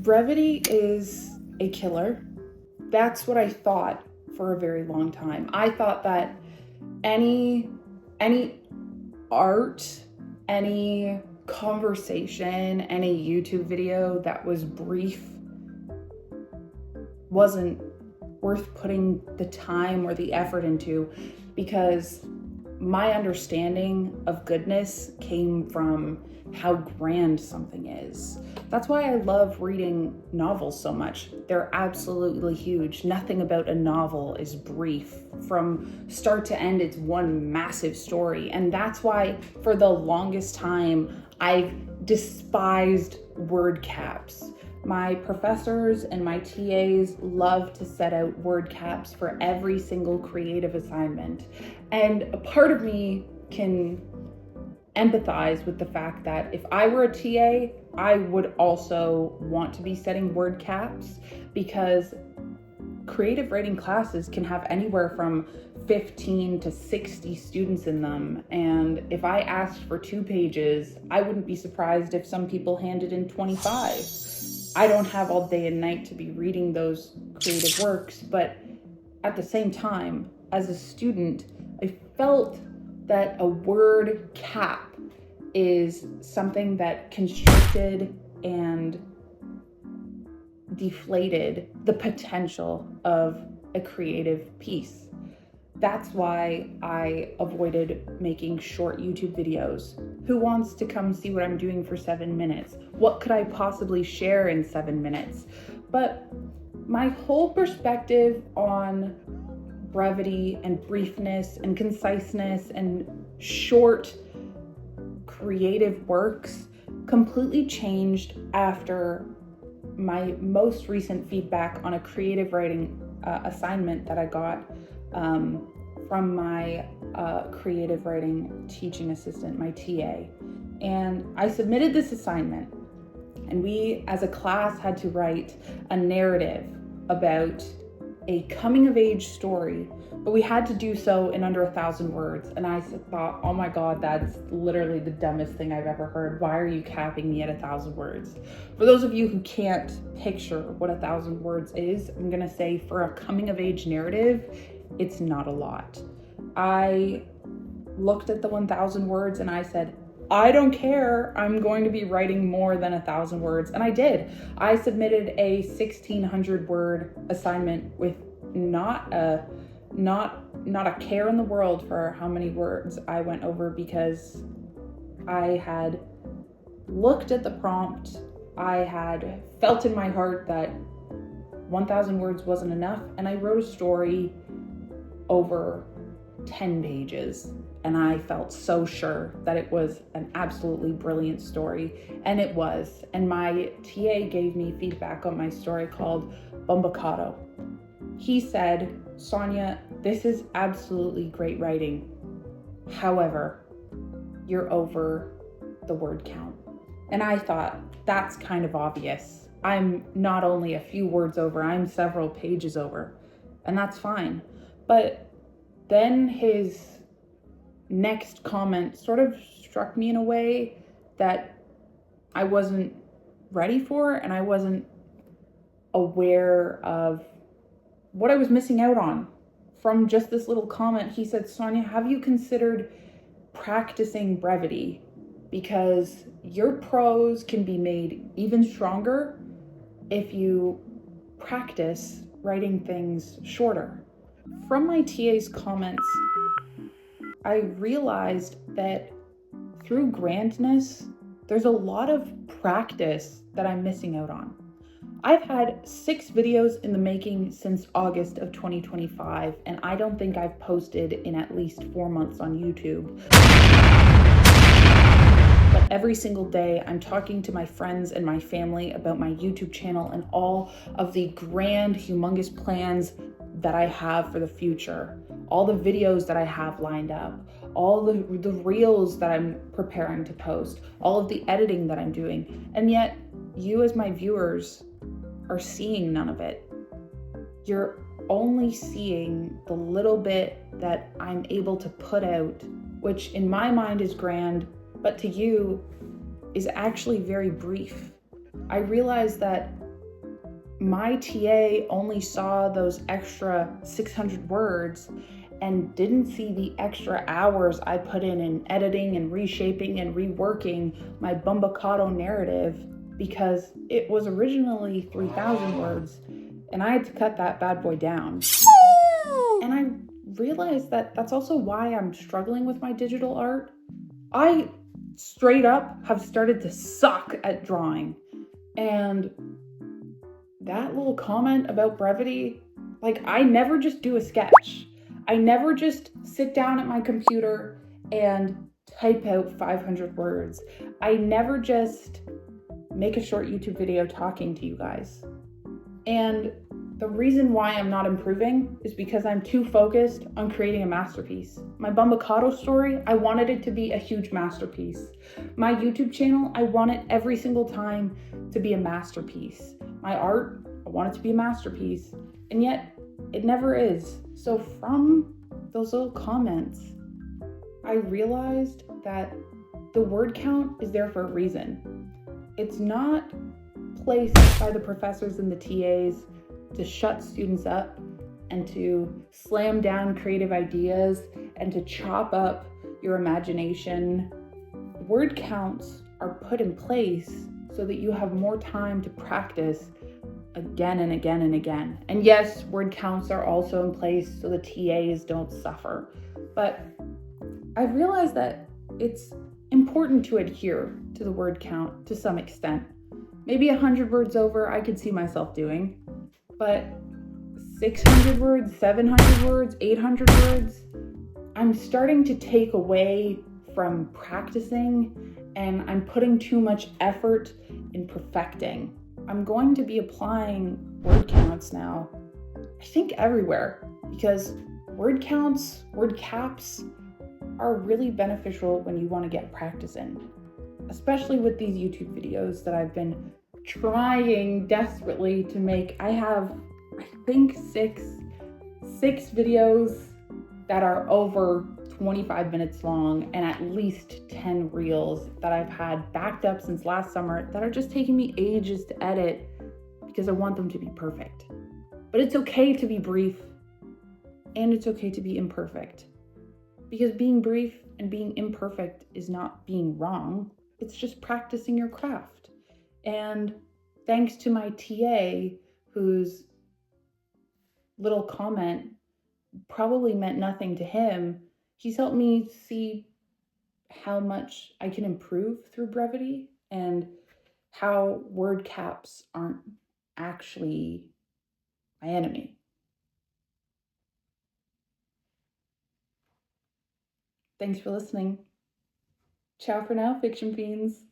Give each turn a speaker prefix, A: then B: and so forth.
A: Brevity is a killer. That's what I thought for a very long time. I thought that any art, any conversation, any YouTube video that was brief wasn't worth putting the time or the effort into, because my understanding of goodness came from how grand something is. That's why I love reading novels so much. They're absolutely huge. Nothing about a novel is brief. From start to end, it's one massive story. And that's why for the longest time, I've despised word caps. My professors and my TAs love to set out word caps for every single creative assignment. And a part of me can empathize with the fact that if I were a TA, I would also want to be setting word caps, because creative writing classes can have anywhere from 15 to 60 students in them. And if I asked for 2 pages, I wouldn't be surprised if some people handed in 25. I don't have all day and night to be reading those creative works, but at the same time, as a student, I felt that a word cap is something that constricted and deflated the potential of a creative piece. That's why I avoided making short YouTube videos. Who wants to come see what I'm doing for 7 minutes? What could I possibly share in 7 minutes? But my whole perspective on brevity and briefness and conciseness and short creative works completely changed after my most recent feedback on a creative writing assignment that I got from my creative writing teaching assistant, my TA. And I submitted this assignment, and we as a class had to write a narrative about a coming of age story, but we had to do so in under 1,000 words. And I thought, oh my God, that's literally the dumbest thing I've ever heard. Why are you capping me at 1,000 words? For those of you who can't picture what 1,000 words is, I'm gonna say for a coming of age narrative, it's not a lot. I looked at the 1,000 words and I said, I don't care, I'm going to be writing more than 1,000 words. And I did. I submitted a 1,600 word assignment with not a care in the world for how many words I went over, because I had looked at the prompt. I had felt in my heart that 1,000 words wasn't enough, and I wrote a story over 10 pages. And I felt so sure that it was an absolutely brilliant story, and it was. And my TA gave me feedback on my story called Bombocado. He said, Sonia, this is absolutely great writing. However, you're over the word count. And I thought, that's kind of obvious. I'm not only a few words over, I'm several pages over, and that's fine. But then his next comment sort of struck me in a way that I wasn't ready for, and I wasn't aware of what I was missing out on from just this little comment. He said, Sonia, have you considered practicing brevity? Because your prose can be made even stronger if you practice writing things shorter. From my TA's comments, I realized that through grandness, there's a lot of practice that I'm missing out on. I've had 6 videos in the making since August of 2025, and I don't think I've posted in at least 4 months on YouTube. But every single day, I'm talking to my friends and my family about my YouTube channel and all of the grand, humongous plans that I have for the future, all the videos that I have lined up, all the reels that I'm preparing to post, all of the editing that I'm doing. And yet you as my viewers are seeing none of it. You're only seeing the little bit that I'm able to put out, which in my mind is grand, but to you is actually very brief. I realize that my TA only saw those extra 600 words and didn't see the extra hours I put in editing and reshaping and reworking my Bumbacado narrative, because it was originally 3,000 words and I had to cut that bad boy down. And I realized that that's also why I'm struggling with my digital art. I straight up have started to suck at drawing. And that little comment about brevity, like, I never just do a sketch. I never just sit down at my computer and type out 500 words. I never just make a short YouTube video talking to you guys. And the reason why I'm not improving is because I'm too focused on creating a masterpiece. My Bumbacado story, I wanted it to be a huge masterpiece. My YouTube channel, I want it every single time to be a masterpiece. My art, I want it to be a masterpiece. And yet, it never is. So from those little comments, I realized that the word count is there for a reason. It's not placed by the professors and the TAs to shut students up and to slam down creative ideas and to chop up your imagination. Word counts are put in place so that you have more time to practice again and again and again. And yes, word counts are also in place so the TAs don't suffer. But I realized that it's important to adhere to the word count to some extent. Maybe 100 words over, I could see myself doing, but 600 words, 700 words, 800 words, I'm starting to take away from practicing, and I'm putting too much effort in perfecting. I'm going to be applying word counts now, I think everywhere, because word counts, word caps are really beneficial when you want to get practice in, especially with these YouTube videos that I've been trying desperately to make. I have, I think, six videos that are over 25 minutes long and at least 10 reels that I've had backed up since last summer that are just taking me ages to edit because I want them to be perfect. But it's okay to be brief, and it's okay to be imperfect, because being brief and being imperfect is not being wrong. It's just practicing your craft. And thanks to my TA, whose little comment probably meant nothing to him, he's helped me see how much I can improve through brevity and how word caps aren't actually my enemy. Thanks for listening. Ciao for now, Fiction Fiends.